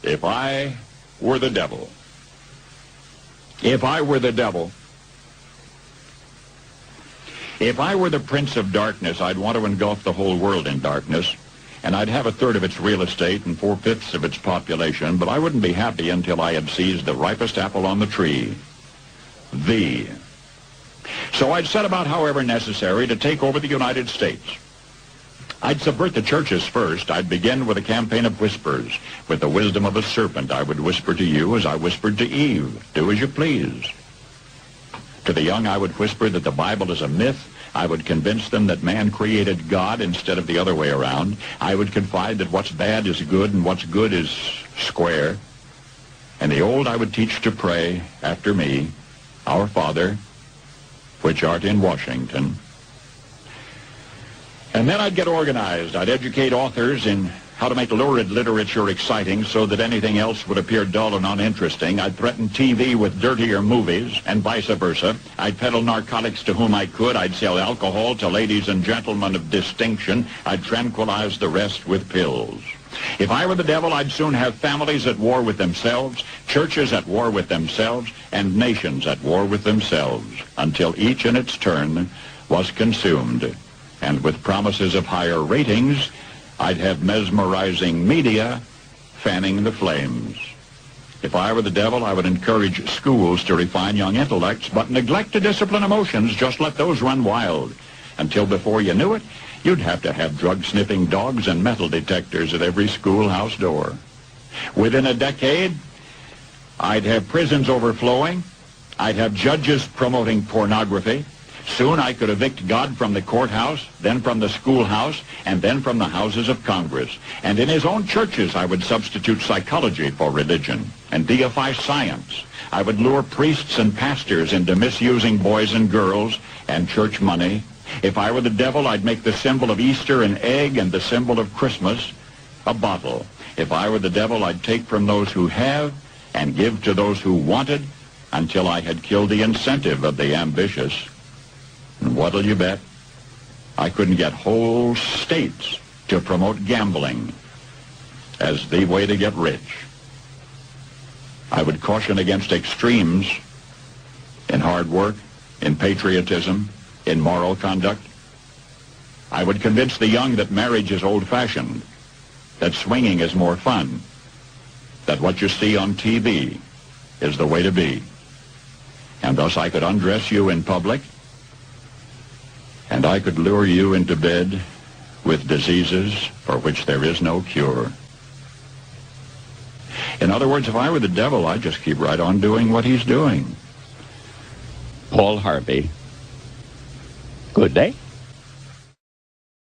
If I were the devil. If I were the devil. If I were the prince of darkness, I'd want to engulf the whole world in darkness, and I'd have a third of its real estate and 4/5 of its population, but I wouldn't be happy until I had seized the ripest apple on the tree. Thee. So I'd set about, however necessary, to take over the United States. I'd subvert the churches first. I'd begin with a campaign of whispers. With the wisdom of a serpent, I would whisper to you as I whispered to Eve, do as you please. To the young, I would whisper that the Bible is a myth. I would convince them that man created God instead of the other way around. I would confide that what's bad is good and what's good is square. And the old I would teach to pray after me, Our Father, which art in Washington. And then I'd get organized. I'd educate authors in how to make lurid literature exciting so that anything else would appear dull and uninteresting. I'd threaten TV with dirtier movies and vice versa. I'd peddle narcotics to whom I could. I'd sell alcohol to ladies and gentlemen of distinction. I'd tranquilize the rest with pills. If I were the devil, I'd soon have families at war with themselves, churches at war with themselves, and nations at war with themselves, until each in its turn was consumed. And with promises of higher ratings, I'd have mesmerizing media fanning the flames. If I were the devil, I would encourage schools to refine young intellects, but neglect to discipline emotions. Just let those run wild. Until before you knew it, you'd have to have drug-sniffing dogs and metal detectors at every schoolhouse door. Within a decade, I'd have prisons overflowing. I'd have judges promoting pornography. Soon I could evict God from the courthouse, then from the schoolhouse, and then from the houses of Congress. And in his own churches, I would substitute psychology for religion and deify science. I would lure priests and pastors into misusing boys and girls and church money. If I were the devil, I'd make the symbol of Easter an egg and the symbol of Christmas a bottle. If I were the devil, I'd take from those who have and give to those who wanted until I had killed the incentive of the ambitious. And what'll you bet? I couldn't get whole states to promote gambling as the way to get rich. I would caution against extremes in hard work, in patriotism, in moral conduct. I would convince the young that marriage is old-fashioned, that swinging is more fun, that what you see on TV is the way to be. And thus I could undress you in public, and I could lure you into bed with diseases for which there is no cure. In other words, if I were the devil, I'd just keep right on doing what he's doing. Paul Harvey. Good day.